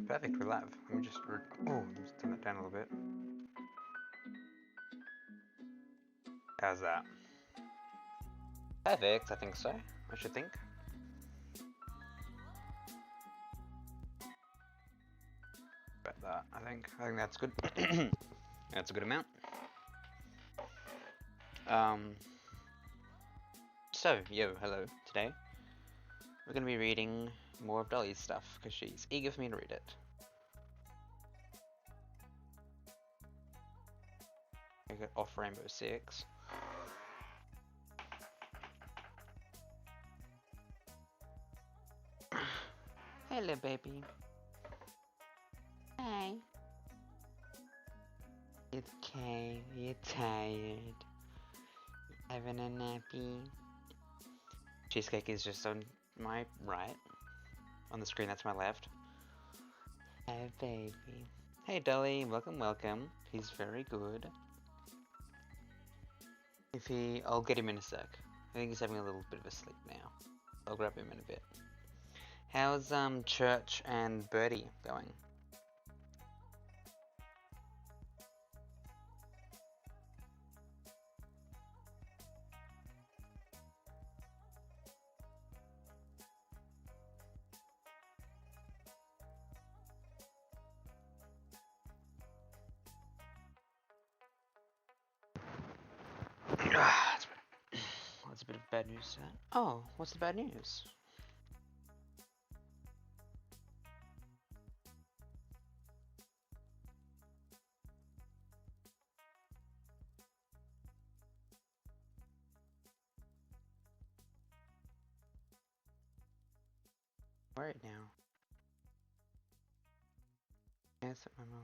Perfect, we're live. Let me just turn that down a little bit. How's that? Perfect, I think so. I should think. About that, I think that's good. That's a good amount. So, hello. Today, we're going to be reading more of Dolly's stuff, because she's eager for me to read it. I got off Rainbow Six. Hello, baby. Hi. It's okay. You're tired. Having a nappy. Cheesecake is just on my right. On the screen, that's my left. Hey, baby. Hey, Dolly. Welcome. He's very good. I'll get him in a sec. I think he's having a little bit of a sleep now. I'll grab him in a bit. How's Church and Birdie going? What's a bit of bad news? Oh, what's the bad news? Worried now. Yes, my mom.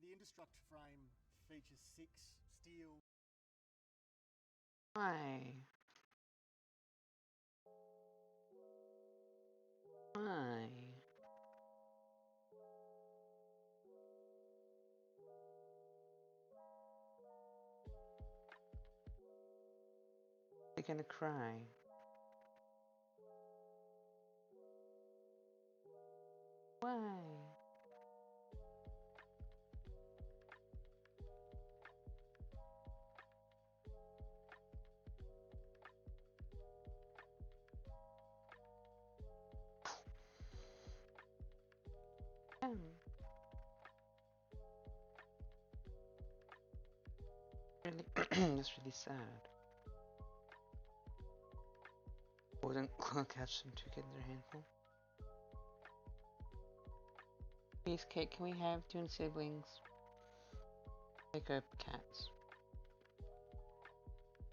The Indestruct frame features 6 steel. Why? Why? You're gonna cry. Why? Really, that's really sad. Wouldn't catch them two kids in a handful. Please, Kate, can we have twin siblings? Take up cats.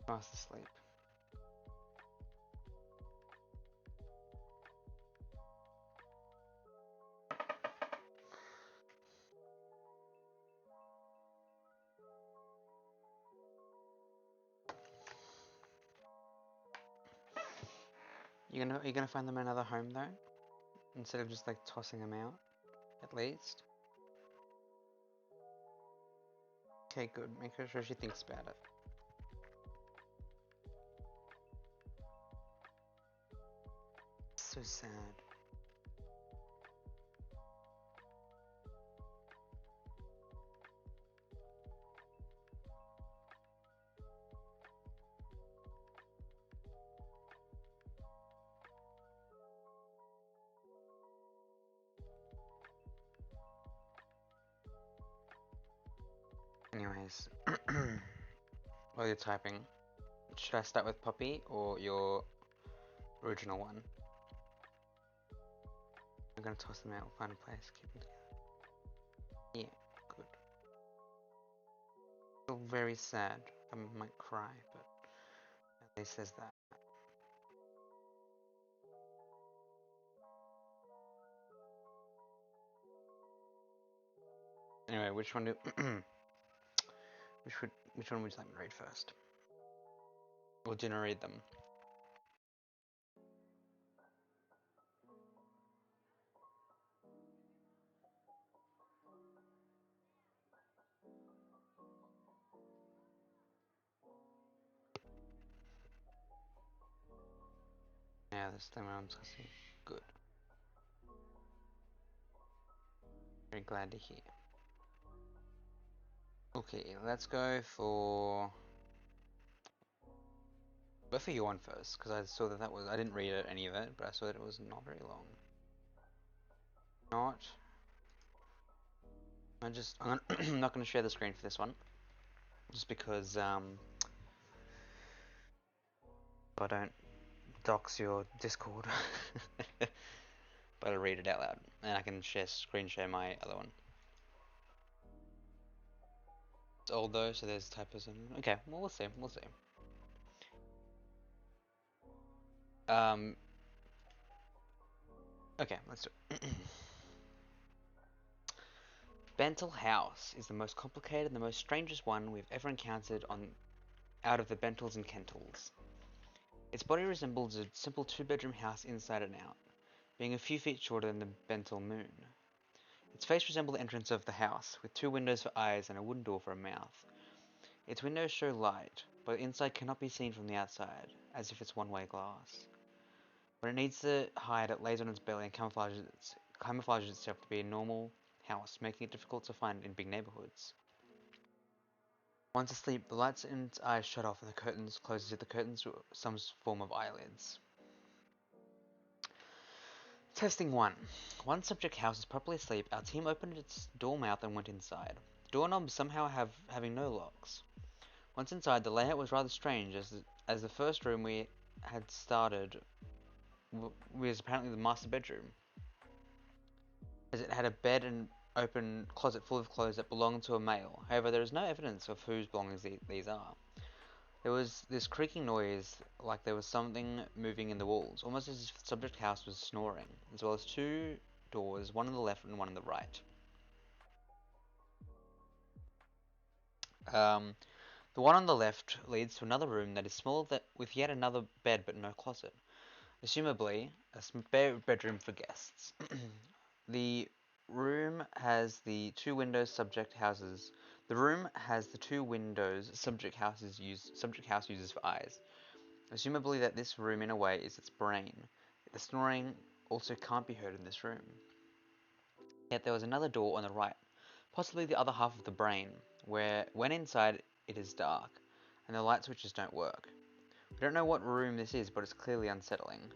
Fast asleep. You're gonna find them another home though, instead of just like tossing them out, at least. Okay, good. Make sure she thinks about it. So sad. Anyways, while you're typing, should I start with Poppy or your original one? I'm gonna toss them out, find a place, keep them together. Yeah, good. Still very sad. I might cry, but at least there's that. Anyway, which one which one would you like me to read first? Or do you want to read them? Yeah, this time around, good. Glad to hear. Okay, let's go for your one first, because I saw that I didn't read any of it, but I saw that it was not very long. Not. I'm not going to share the screen for this one, just because I don't dox your Discord. But I'll read it out loud, and I can screen share my other one. It's old though, so there's typos in it. Okay, well we'll see. We'll see. Um. Okay, let's do it. Bentel House is the most complicated and the most strangest one we've ever encountered out of the Bentels and Kentels. Its body resembles a simple two-bedroom house inside and out, being a few feet shorter than the Bentel moon. Its face resembles the entrance of the house, with two windows for eyes and a wooden door for a mouth. Its windows show light, but the inside cannot be seen from the outside, as if it's one-way glass. When it needs to hide, it lays on its belly and camouflages itself to be a normal house, making it difficult to find in big neighborhoods. Once asleep, the lights in its eyes shut off and the curtains close as if the curtains were some form of eyelids. Testing 1. Once subject house was properly asleep, our team opened its door mouth and went inside. The doorknobs somehow having no locks. Once inside, the layout was rather strange, as the first room we had started was apparently the master bedroom, as it had a bed and open closet full of clothes that belonged to a male. However, there is no evidence of whose belongings these are. There was this creaking noise, like there was something moving in the walls, almost as if the subject house was snoring, as well as two doors, one on the left and one on the right. The one on the left leads to another room that is smaller with yet another bed but no closet, assumably a spare bedroom for guests. The room has the two windows subject houses. The room has the two windows subject house uses for eyes. Assumably that this room in a way is its brain. The snoring also can't be heard in this room. Yet there was another door on the right, possibly the other half of the brain, where when inside it is dark, and the light switches don't work. We don't know what room this is, but it's clearly unsettling.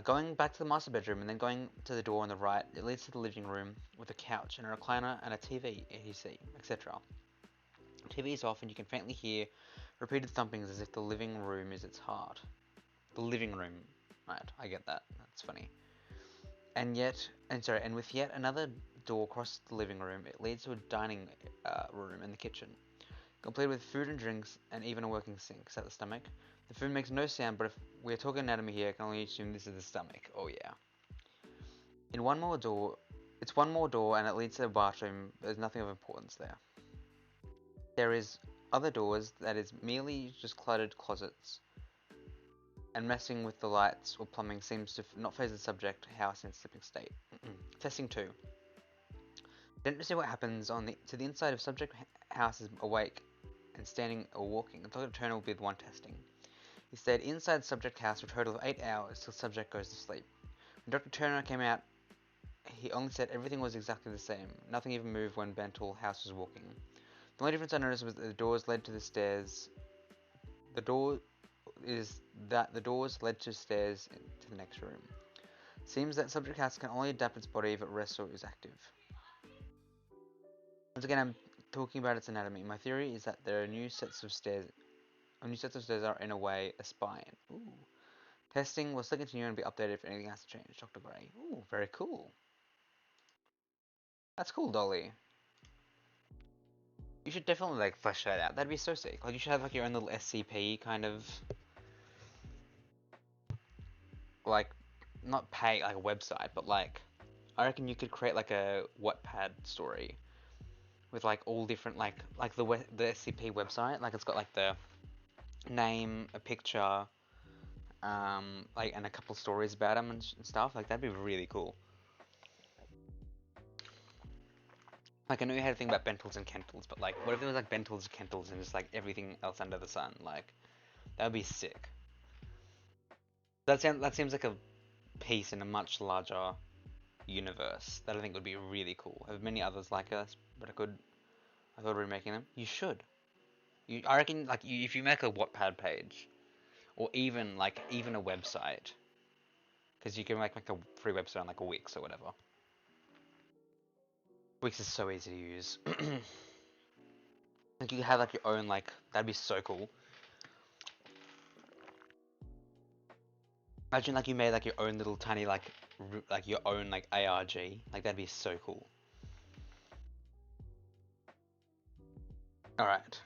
Going back to the master bedroom and then going to the door on the right, it leads to the living room with a couch and a recliner and a TV, etc., etc. TV is off and you can faintly hear repeated thumpings as if the living room is its heart. The living room, right? I get that. That's funny. And with yet another door across the living room, it leads to a dining room and the kitchen, complete with food and drinks and even a working sink. Is that the stomach? The food makes no sound, but if we're talking anatomy here, I can only assume this is the stomach. Oh yeah. It's one more door and it leads to the bathroom. There's nothing of importance there. There is other doors that is merely just cluttered closets. And messing with the lights or plumbing seems to not phase the subject house in sleeping state. Testing 2. Don't see what happens to the inside of subject house is awake and standing or walking. Dr. Turner will be the one testing. He stayed inside subject house for a total of 8 hours till subject goes to sleep. When Dr. Turner came out, he only said everything was exactly the same. Nothing even moved when Bentel House was walking. The only difference I noticed was that the doors led to the stairs. The doors led to stairs to the next room. Seems that subject house can only adapt its body if it rests or is active. Once again, I'm talking about its anatomy. My theory is that there are new sets of stairs. New sets of stairs are in a way a spine. Ooh. Testing will still continue and be updated if anything has to change. Dr. Gray. Ooh, very cool. That's cool, Dolly. You should definitely like flesh that out. That'd be so sick. Like you should have like your own little SCP kind of like not pay like a website, but like I reckon you could create like a Wattpad story with like all different like the SCP website. Like it's got like the name, a picture, like and a couple stories about them and stuff. Like that'd be really cool. Like I know you had to think about Bentels and Kentels, but like what if there was like Bentels, Kentels, and just like everything else under the sun? Like that would be sick. That seems like a piece in a much larger universe that I think would be really cool. I have many others like us, but I thought of remaking them. You should. I reckon like if you make a Wattpad page, or even a website, because you can make a free website on like a Wix or whatever. Wix is so easy to use. Like you have like your own that'd be so cool. Imagine like you made like your own little tiny like your own like ARG. Like that'd be so cool. All right.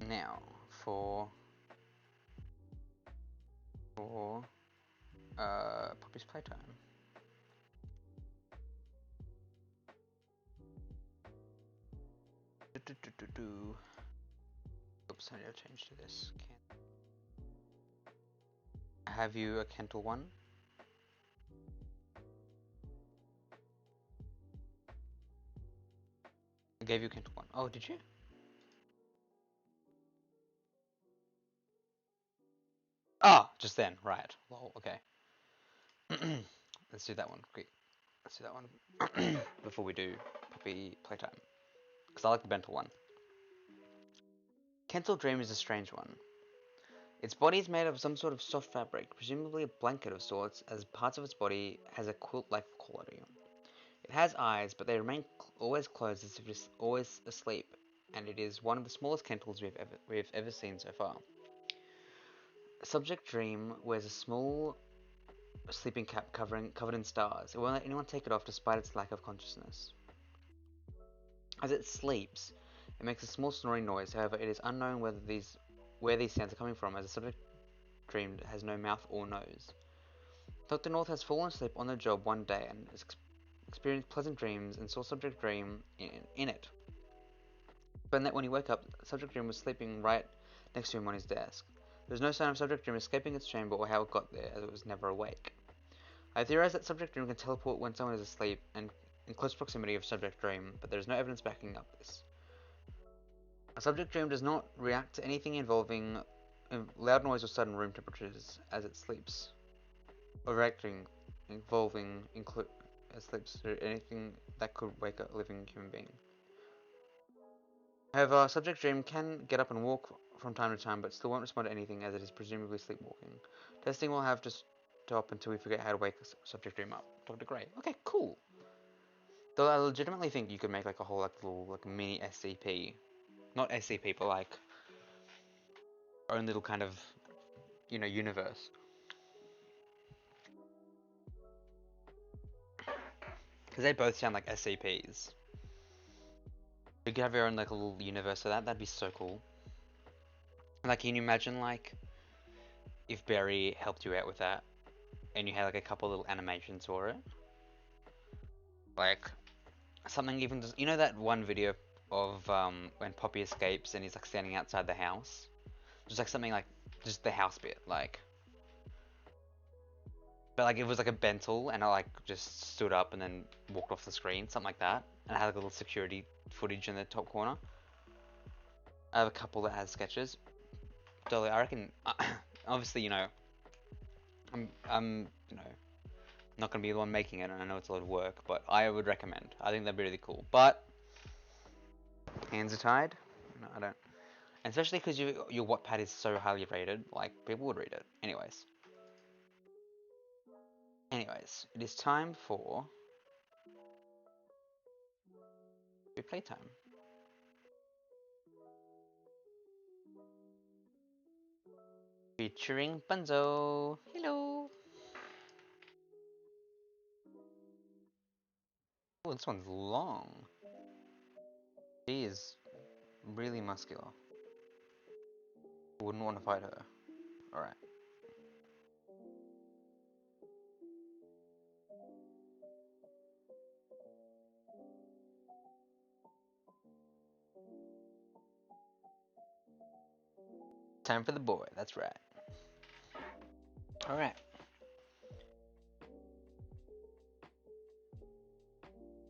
Now for Poppy's playtime. Oops, I need to change to this. Have you a Kental one? I gave you a Kental one. Oh, did you? Ah, just then. Right. Well, okay. Let's do that one quick. Let's do that one before we do Poppy playtime. Because I like the Bental one. Kental Dream is a strange one. Its body is made of some sort of soft fabric, presumably a blanket of sorts, as parts of its body has a quilt-like quality. It has eyes, but they remain always closed as if it is always asleep, and it is one of the smallest Kentals we've ever seen so far. Subject Dream wears a small sleeping cap covered in stars. It won't let anyone take it off despite its lack of consciousness. As it sleeps, it makes a small snoring noise. However, it is unknown where these sounds are coming from, as the subject dream has no mouth or nose. Dr. North has fallen asleep on the job one day and has experienced pleasant dreams and saw Subject Dream in it. But that when he woke up, Subject Dream was sleeping right next to him on his desk. There was no sign of Subject Dream escaping its chamber or how it got there, as it was never awake. I theorize that Subject Dream can teleport when someone is asleep and in close proximity of Subject Dream, but there is no evidence backing up this. A Subject Dream does not react to anything involving loud noise or sudden room temperatures as it sleeps, or reacting involving sleeps or anything that could wake a living human being. However, Subject Dream can get up and walk from time to time, but still won't respond to anything as it is presumably sleepwalking. Testing will have to stop until we figure out how to wake Subject Dream up. Dr. Gray. Okay, cool. Though I legitimately think you could make like a whole little mini SCP. Not SCP, but own little kind of universe. Because they both sound like SCPs. You could have your own little universe of that. That'd be so cool. Like, can you imagine if Barry helped you out with that, and you had a couple little animations for it, like something even just that one video of when Poppy escapes and he's standing outside the house, just something just the house bit but it was a Bental and I just stood up and then walked off the screen, something like that, and I had a little security footage in the top corner. I have a couple that has sketches. Dolly, I reckon, obviously, I'm not gonna be the one making it, and I know it's a lot of work, but I would recommend. I think that'd be really cool. But hands are tied. No, I don't. And especially because your Wattpad is so highly rated, people would read it. Anyways, it is time for playtime. Featuring Bunzo. Hello. Oh, this one's long. She is really muscular. Wouldn't want to fight her. Alright. Time for the boy, that's right. Alright.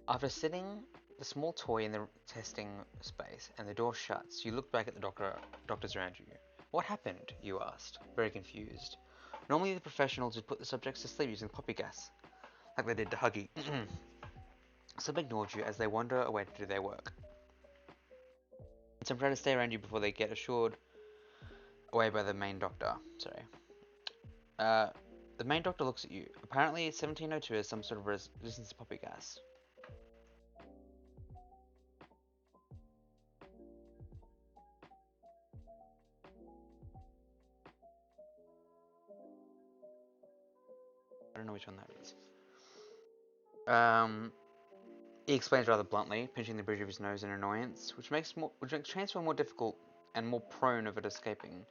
After setting the small toy in the testing space and the door shuts, you look back at the doctors around you. What happened? You asked, very confused. Normally the professionals would put the subjects to sleep using poppy gas, like they did to Huggy. Some ignored you as they wander away to do their work. Some try to stay around you before they get assured away by the main doctor. Sorry. Uh, the main doctor looks at you. Apparently 1702 has some sort of resistance to poppy gas. I don't know which one that is. He explains rather bluntly, pinching the bridge of his nose in annoyance, which makes transfer more difficult and more prone of it escaping.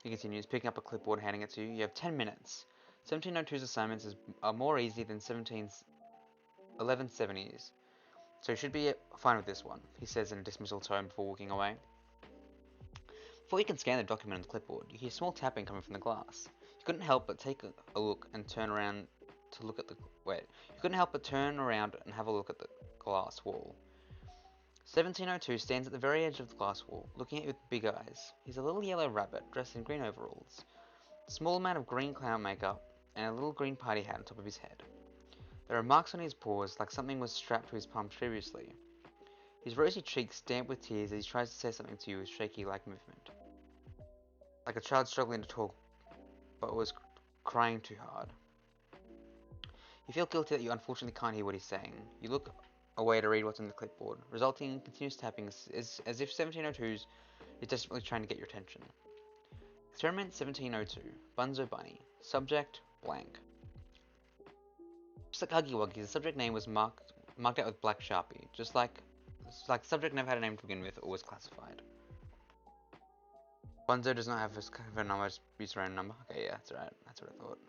He continues, picking up a clipboard, handing it to you. You have 10 minutes. 1702's assignments are more easy than 1170's, so you should be fine with this one, he says in a dismissal tone before walking away. Before you can scan the document on the clipboard, you hear small tapping coming from the glass. You couldn't help but take a look and turn around to look at the... Wait. You couldn't help but turn around and have a look at the glass wall. 1702 stands at the very edge of the glass wall, looking at you with big eyes. He's a little yellow rabbit, dressed in green overalls, a small amount of green clown makeup, and a little green party hat on top of his head. There are marks on his paws, like something was strapped to his palms previously. His rosy cheeks damp with tears as he tries to say something to you with shaky-like movement. Like a child struggling to talk, but was crying too hard. You feel guilty that you unfortunately can't hear what he's saying. You look away to read what's on the clipboard, resulting in continuous tapping as if 1702's is desperately trying to get your attention. Experiment 1702, Bunzo Bunny. Subject, blank. Just like Huggy Wuggy, the subject name was marked out with black sharpie, just like the subject never had a name to begin with or was classified. Bunzo does not have his number, use random number. Okay, yeah, that's right. That's what I thought.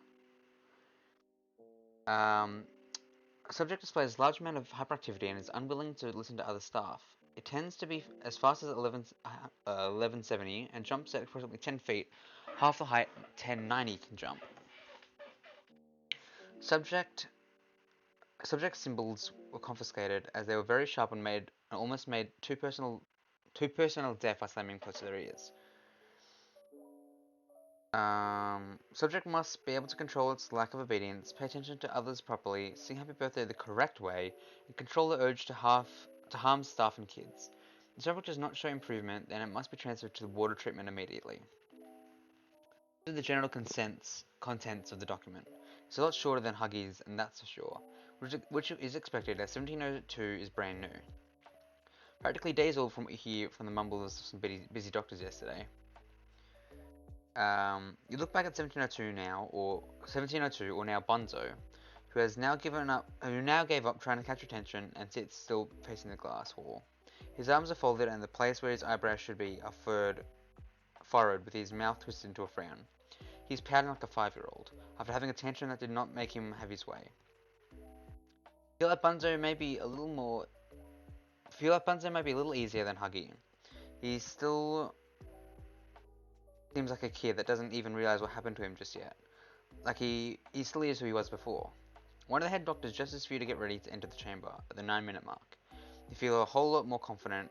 Subject displays a large amount of hyperactivity and is unwilling to listen to other staff. It tends to be as fast as 1170 and jumps at approximately 10 feet, half the height 1090 can jump. Subject symbols were confiscated as they were very sharp and almost made two personnel deaf by slamming close to their ears. Subject must be able to control its lack of obedience, pay attention to others properly, sing happy birthday the correct way, and control the urge to harm staff and kids. If the subject does not show improvement, then it must be transferred to the water treatment immediately. These are the general contents of the document. It's a lot shorter than Huggy's, and that's for sure, which is expected as 1702 is brand new. Practically days old from what you hear from the mumbles of some busy doctors yesterday. You look back at 1702 now, or 1702, or now Bonzo, who now gave up trying to catch attention and sits still facing the glass wall. His arms are folded and the place where his eyebrows should be are furrowed with his mouth twisted into a frown. He's pouting like a 5-year-old, after having a tantrum that did not make him have his way. Feel like Bunzo may be a little easier than Huggy. He still seems like a kid that doesn't even realize what happened to him just yet. Like he still is who he was before. One of the head doctors gestures for you to get ready to enter the chamber at the 9-minute mark. You feel a whole lot more confident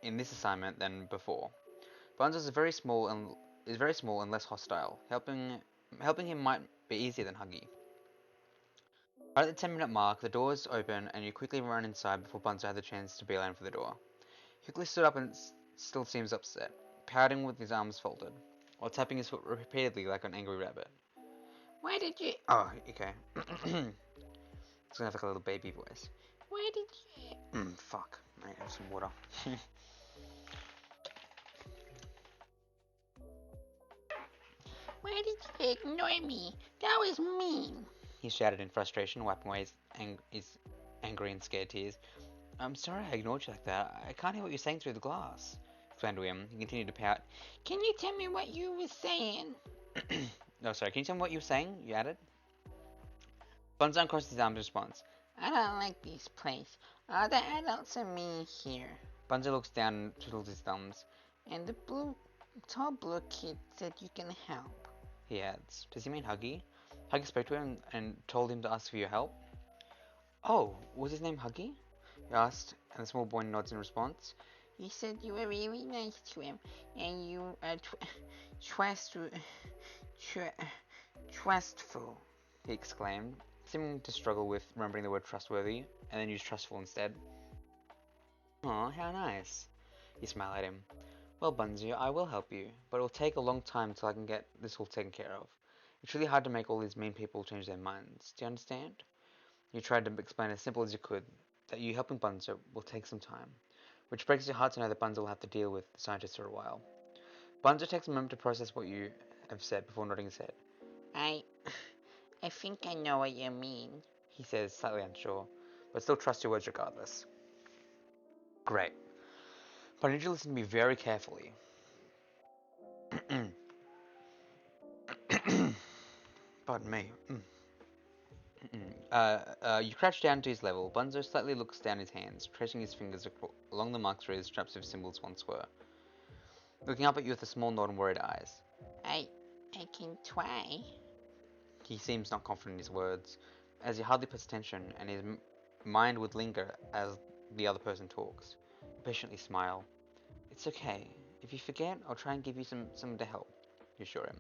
in this assignment than before. Bunzo is very small and less hostile. Helping him might be easier than Huggy. Right at the 10-minute mark, the doors open and you quickly run inside before Bunzo had the chance to beeline for the door. He quickly stood up and still seems upset, pouting with his arms folded, while tapping his foot repeatedly like an angry rabbit. Why did you... Oh, okay. It's gonna have like a little baby voice. Why did you... fuck. I have some water. Why did you ignore me? That was mean. He shouted in frustration, wiping away his angry and scared tears. I'm sorry I ignored you like that. I can't hear what you're saying through the glass. Explained to him. He continued to pout. Can you tell me what you were saying? No, sorry. Can you tell me what you were saying? You added. Bunzo uncrossed his arms in response. I don't like this place. All the adults are mean here. Bunzo looks down and twiddles his thumbs. And the tall blue kid said you can help. He adds. Does he mean Huggy? Huggy spoke to him and told him to ask for your help. Oh, was his name Huggy? He asked, and the small boy nods in response. He said you were really nice to him, and you Trustful. he exclaimed, seeming to struggle with remembering the word trustworthy, and then use trustful instead. Aw, how nice. He smiled at him. Well, Bunzi, I will help you, but it will take a long time till I can get this all taken care of. It's really hard to make all these mean people change their minds. Do you understand? You tried to explain as simple as you could that you helping Bunzo will take some time, which breaks your heart to know that Bunzo will have to deal with the scientists for a while. Bunzo takes a moment to process what you have said before nodding his head. I think I know what you mean. He says, slightly unsure, but still trusts your words regardless. Great. But I need you to listen to me very carefully. Pardon me. You crouch down to his level. Bunzo slightly looks down his hands, tracing his fingers along the marks where his straps of symbols once were. Looking up at you with a small nod and worried eyes. I can try. He seems not confident in his words, as he hardly pays attention, and his mind would linger as the other person talks. You patiently smile. It's okay. If you forget, I'll try and give you some to help, you assure him.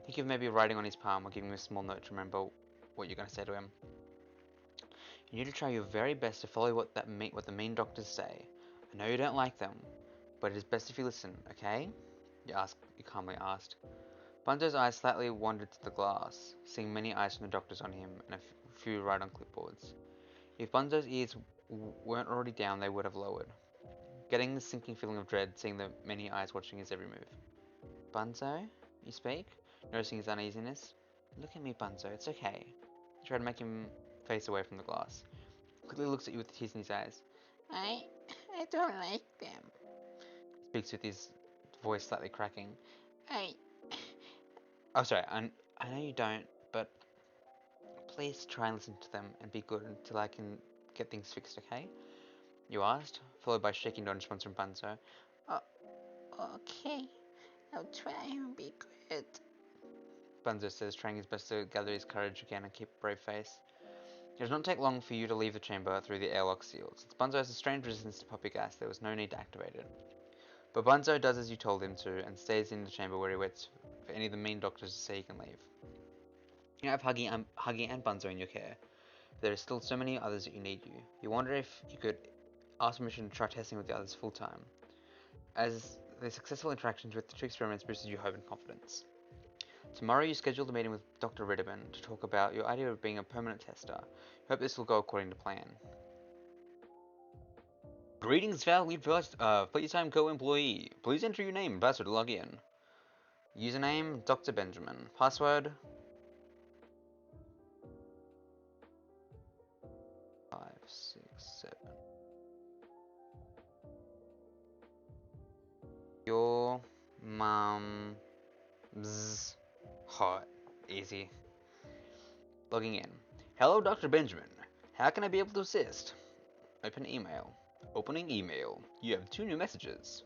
Think of maybe writing on his palm or giving him a small note to remember what you're going to say to him. You need to try your very best to follow what the mean doctors say. I know you don't like them, but it is best if you listen, okay? You calmly asked. Bunzo's eyes slightly wandered to the glass, seeing many eyes from the doctors on him and a few right on clipboards. If Bunzo's ears weren't already down, they would have lowered, getting the sinking feeling of dread seeing the many eyes watching his every move. Bunzo? You speak? Noticing his uneasiness. Look at me, Bunzo, it's okay. You try to make him face away from the glass. Quickly looks at you with tears in his eyes. I don't like them. Speaks with his voice slightly cracking. I Oh, sorry, I know you don't, but please try and listen to them and be good until I can get things fixed, okay? You asked, followed by shaking no response from Bunzo. okay. I'll try and be good. Bunzo says, trying his best to gather his courage again and keep a brave face. It does not take long for you to leave the chamber through the airlock seal. Since Bunzo has a strange resistance to puppy gas, there was no need to activate it. But Bunzo does as you told him to and stays in the chamber where he waits for any of the mean doctors to say he can leave. You have Huggy and Bunzo in your care, but there are still so many others that you need you. You wonder if you could ask permission to try testing with the others full time, as the successful interactions with the two experiments boosted your hope and confidence. Tomorrow you scheduled a meeting with Dr. Ritterman to talk about your idea of being a permanent tester. Hope this will go according to plan. Greetings, valued Playtime co-employee. Please enter your name and password to log in. Username, Dr. Benjamin. Password, 567. Your mom's hot. Easy. Logging in. Hello, Dr. Benjamin. How can I be able to assist? Open email. Opening email. You have 2 new messages.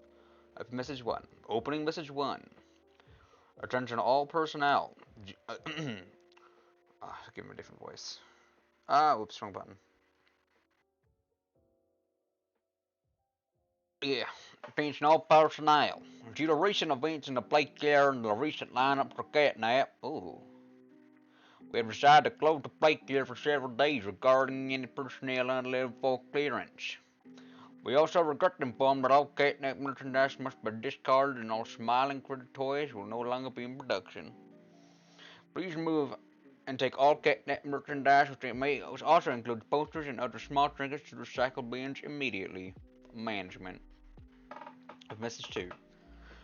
Open message 1. Opening message 1. Attention all personnel. Give him a different voice. Whoops, wrong button. Yeah, attention all personnel. Due to recent events in the Blake Yard and the recent lineup for catnap, we have decided to close the Blake Yard for several days regarding any personnel unavailable for clearance. We also regret to inform that all catnap merchandise must be discarded and all smiling critter toys will no longer be in production. Please move and take all catnap merchandise, which may also include posters and other small trinkets, to the recycle bins immediately. Management. Open message 2.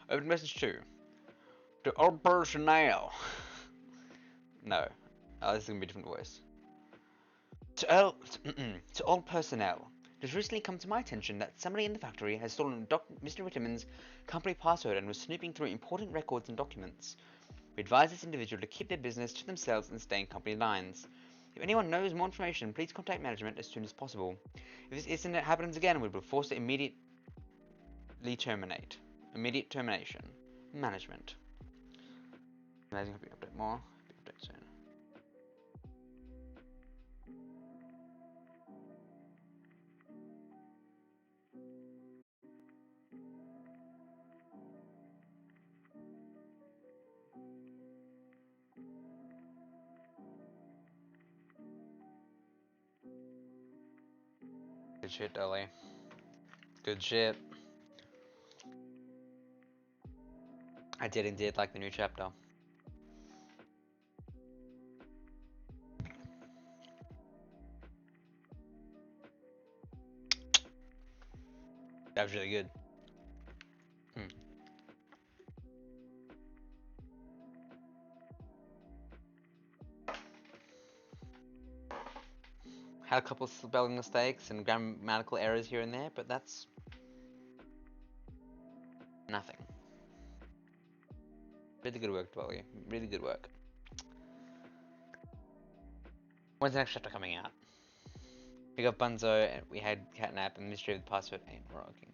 Open message 2. To all personnel. No. This is going to be a different voice. To all personnel. It has recently come to my attention that somebody in the factory has stolen Mr. Ritterman's company password and was snooping through important records and documents. We advise this individual to keep their business to themselves and stay in company lines. If anyone knows more information, please contact management as soon as possible. If this incident happens again, we will be forced to immediately terminate. Immediate termination. Management. Amazing, hope you update more. Hope you update soon. shit, Dolly. Good shit. I did indeed like the new chapter. That was really good. Had a couple of spelling mistakes and grammatical errors here and there, but that's nothing. Really good work, Dolly. Really good work. When's the next chapter coming out? We got Bunzo, and we had Catnap, and Mystery of the Password ain't working.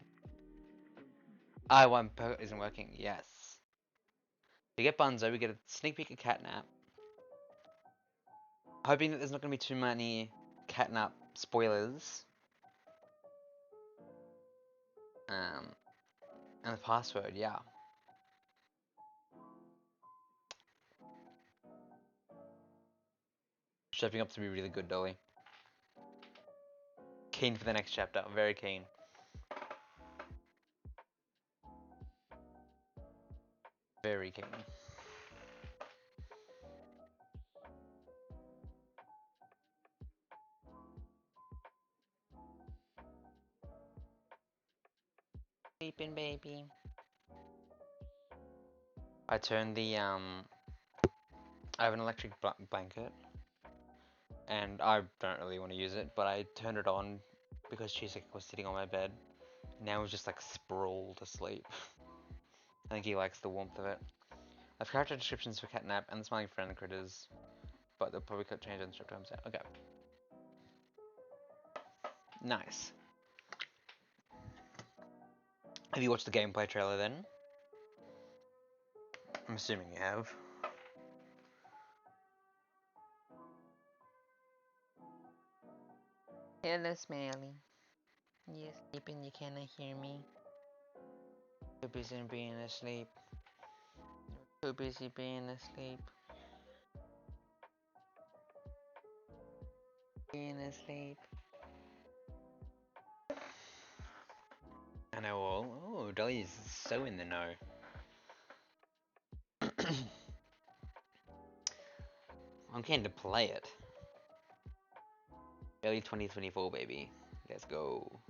I1 isn't working, yes. We get Bunzo, we get a sneak peek of Catnap. Hoping that there's not going to be too many Catnap spoilers. And the password, yeah. Shaping up to be really good, Dolly. Keen for the next chapter, very keen. Very keen. Sleeping, baby. I turned the, I have an electric blanket. And I don't really want to use it, but I turned it on because Cheesecake was sitting on my bed. Now he's just like sprawled asleep. I think he likes the warmth of it. I've character descriptions for Catnap and the Smiling Friend critters, but they'll probably change in chapter times. Okay. Nice. Have you watched the gameplay trailer then? I'm assuming you have. Hello, Smiley. You sleeping? You cannot hear me. Too busy being asleep. Too busy being asleep. Being asleep. I know all. Oh, Dolly's so in the know. I'm keen to play it. Early 2024, baby. Let's go.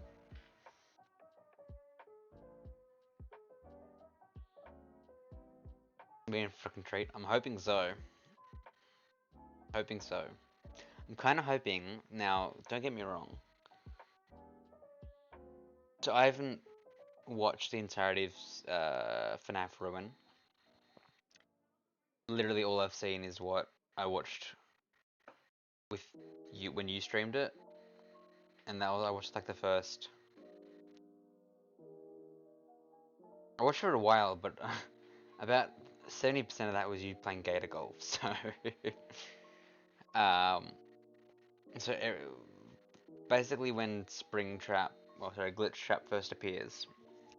Being a freaking treat. I'm hoping so. Hoping so. I'm kind of hoping. Now, don't get me wrong. So I haven't watched the entirety of FNAF Ruin. Literally, all I've seen is what I watched with you when you streamed it, and that was I watched like the first. I watched it for a while, but about 70% of that was you playing Gator Golf. So, um, so basically when Glitch Trap first appears,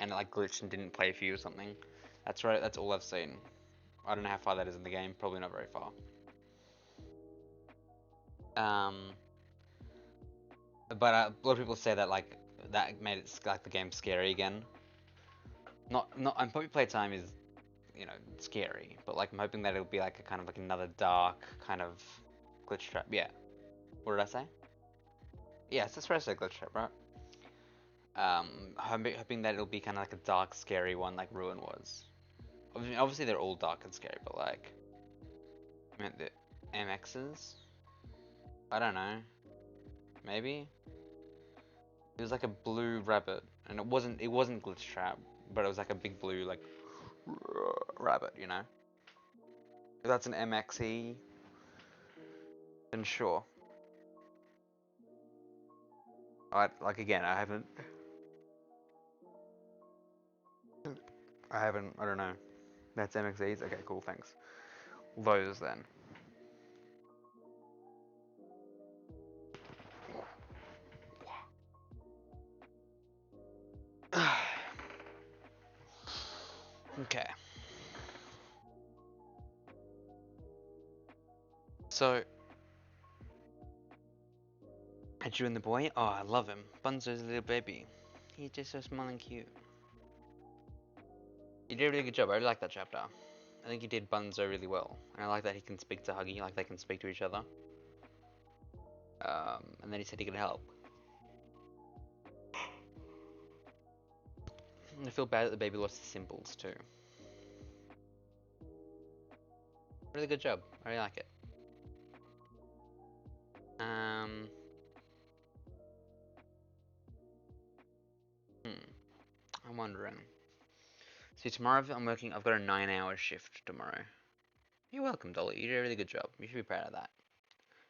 and it like glitched and didn't play for you or something. That's right. That's all I've seen. I don't know how far that is in the game. Probably not very far. But a lot of people say that like that made it like the game scary again. Not. I'm probably playtime is, scary, but like I'm hoping that it'll be like a kind of like another dark kind of glitch trap. Yeah. What did I say? Yes, that's what I said, glitch trap, right? Hoping that it'll be kind of like a dark, scary one, like Ruin was. Obviously they're all dark and scary, but like, I meant the MXs. I don't know. Maybe it was like a blue rabbit, and it wasn't glitch trap, but it was like a big blue like rabbit, you know. If that's an MXE, then sure. Like again, I don't know. That's MXEs? Okay, cool, thanks. Those then. Okay. So, And you and the boy? Oh, I love him. Bunzo's a little baby. He's just so small and cute. You did a really good job. I really like that chapter. I think you did Bunzo really well. And I like that he can speak to Huggy, like they can speak to each other. And then he said he could help. And I feel bad that the baby lost his symbols too. Really good job. I really like it. I'm wondering. See, tomorrow I'm working. I've got a 9-hour shift tomorrow. You're welcome, Dolly. You did a really good job. You should be proud of that.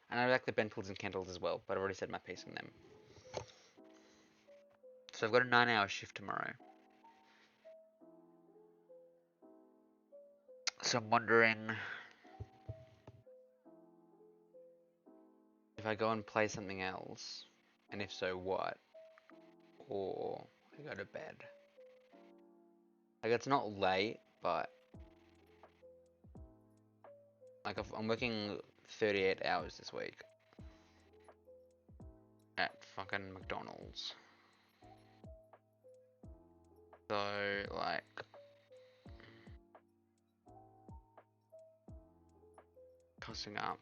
And I like the bentals and candles as well, but I've already said my piece on them. So I've got a 9-hour shift tomorrow. So I'm wondering if I go and play something else, and if so, what? Or I go to bed. Like, it's not late, but like I'm working 38 hours this week at fucking McDonald's. So like, cussing up.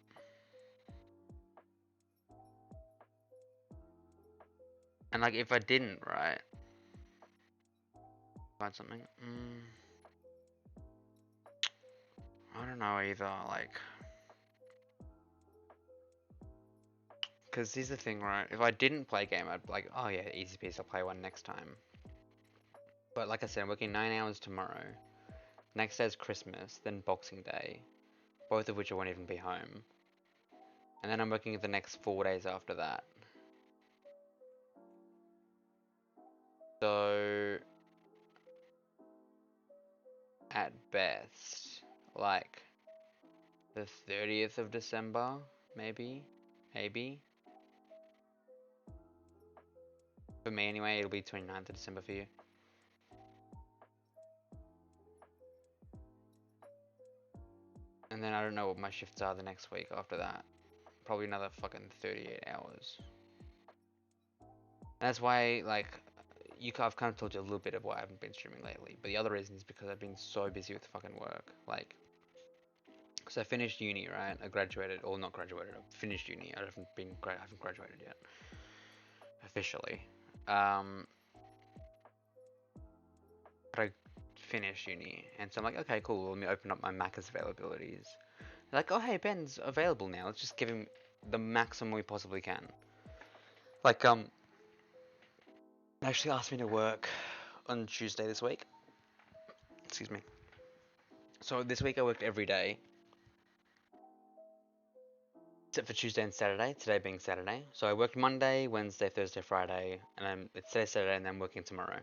And like, if I didn't, right, find something. I don't know either. Like, because here's the thing, right? If I didn't play a game, I'd be like, oh yeah, easy piece. I'll play one next time. But like I said, I'm working 9 hours tomorrow. Next day's Christmas, then Boxing Day, both of which I won't even be home. And then I'm working the next 4 days after that. So, at best, like the 30th of December, maybe? Maybe? For me anyway, it'll be 29th of December for you. And then I don't know what my shifts are the next week after that. Probably another fucking 38 hours. And that's why, like, I've kind of told you a little bit of why I haven't been streaming lately. But the other reason is because I've been so busy with fucking work. Like, because I finished uni, right? I graduated, or not graduated, I finished uni. I haven't graduated yet. Officially. But I finished uni. And so I'm like, okay, cool. Let me open up my Macca's availabilities. They're like, oh, hey, Ben's available now. Let's just give him the maximum we possibly can. Like, they actually asked me to work on Tuesday this week. Excuse me. So this week I worked every day. Except for Tuesday and Saturday, today being Saturday. So I worked Monday, Wednesday, Thursday, Friday, and then it's today Saturday, and then I'm working tomorrow.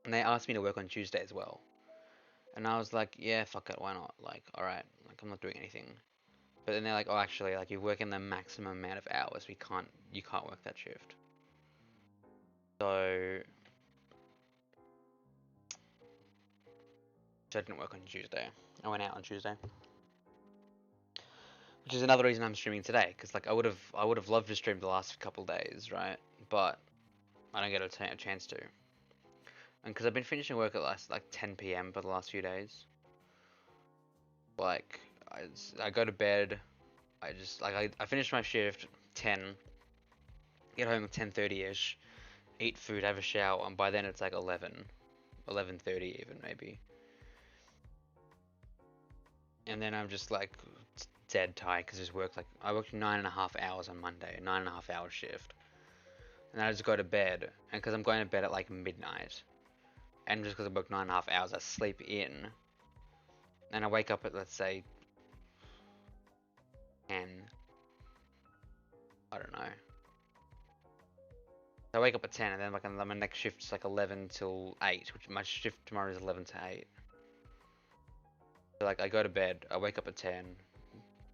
And they asked me to work on Tuesday as well. And I was like, yeah, fuck it, why not? Like, alright, like I'm not doing anything. But then they're like, oh, actually, like you're working the maximum amount of hours. You can't work that shift. So I didn't work on Tuesday. I went out on Tuesday. Which is another reason I'm streaming today, because like I would have loved to stream the last couple days, right? But I don't get a chance to. And because I've been finishing work at like 10 p.m. for the last few days. Like, I go to bed, I finish my shift 10, get home at 10:30ish, eat food, have a shower, and by then it's like 11:30 even maybe. And then I'm just like dead tired because I worked 9.5 hours on Monday, a 9.5 hour shift. And then I just go to bed, and because I'm going to bed at like midnight, and just because I worked 9.5 hours, I sleep in, and I wake up at, let's say, 10, I don't know. So I wake up at 10, and then like my next shift's like 11 till 8, which my shift tomorrow is 11 to 8. So like I go to bed, I wake up at 10,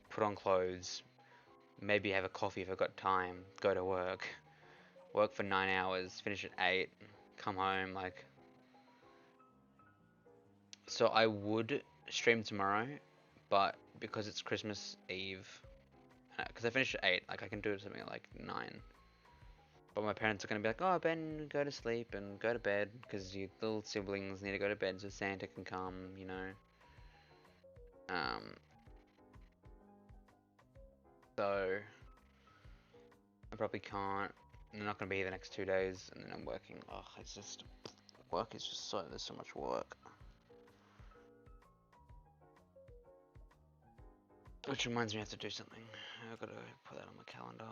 put on clothes, maybe have a coffee if I've got time, go to work for 9 hours, finish at 8, come home, like. So I would stream tomorrow, but because it's Christmas Eve, because I finish at 8. Like I can do something at like 9. But my parents are gonna be like, "Oh, Ben, go to sleep and go to bed because your little siblings need to go to bed so Santa can come," you know. Um, so I probably can't. I'm not gonna be here the next 2 days, and then I'm working. Oh, it's just work is just so there's so much work. Which reminds me I have to do something. I've got to put that on my calendar.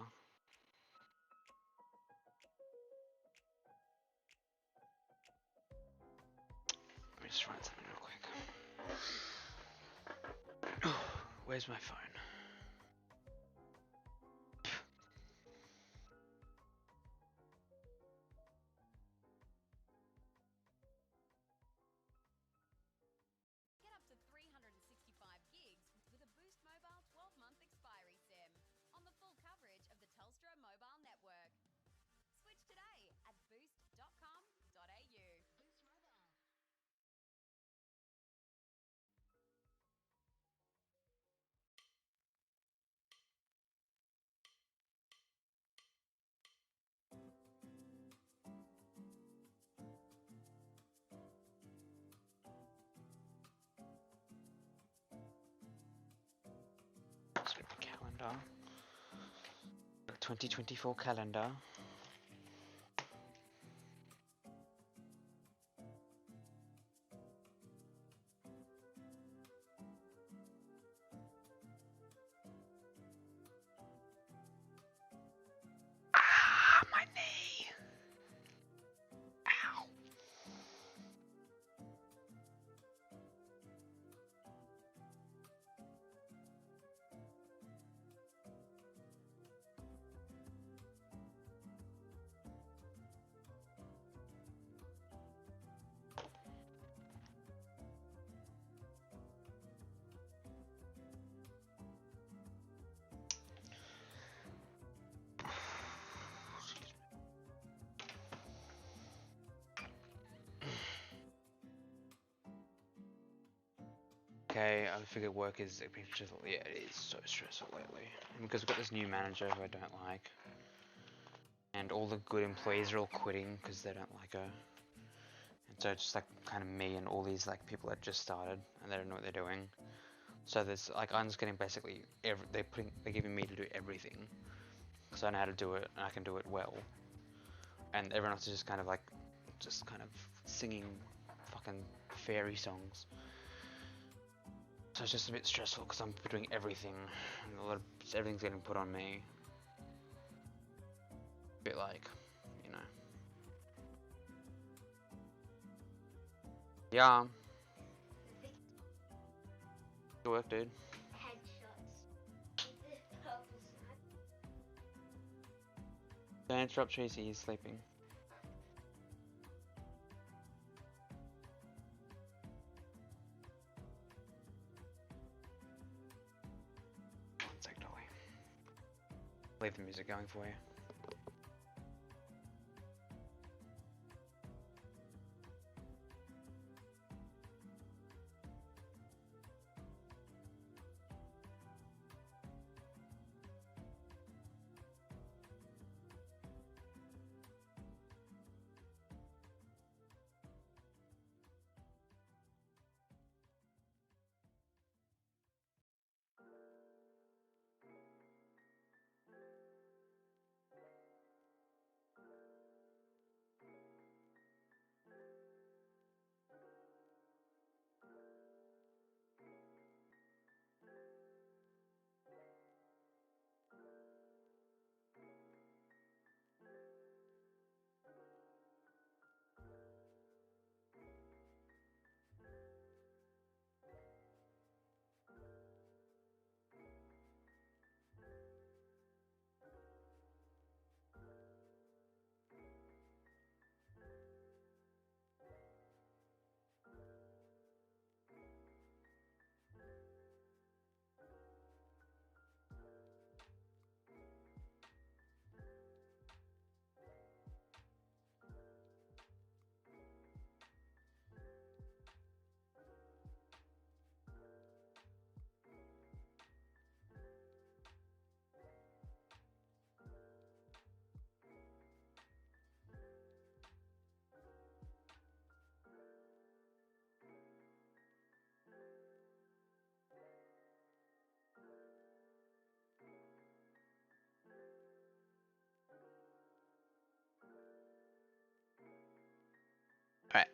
Let me just write something real quick. Where's my phone? Get up to 365 gigs with a Boost Mobile 12-month expiry SIM on the full coverage of the Telstra mobile network. Switch today at boost.com.au. Boost Mobile. Let's get the calendar. 2024 calendar. Ah, my knee. Ow. Okay, I figure work is just, yeah, it is so stressful lately. And because we've got this new manager who I don't like, and all the good employees are all quitting because they don't like her. And so it's just like kind of me and all these like people that just started and they don't know what they're doing. So there's like I'm just getting basically they're giving me to do everything because I know how to do it and I can do it well. And everyone else is just kind of singing fucking fairy songs. So it's just a bit stressful because I'm doing everything, and everything's getting put on me. A bit like, you know. Yeah. Good work, dude. Headshots. The purple snipe. Don't interrupt Tracy, he's sleeping. One sec, Dolly. Leave the music going for you. Alright.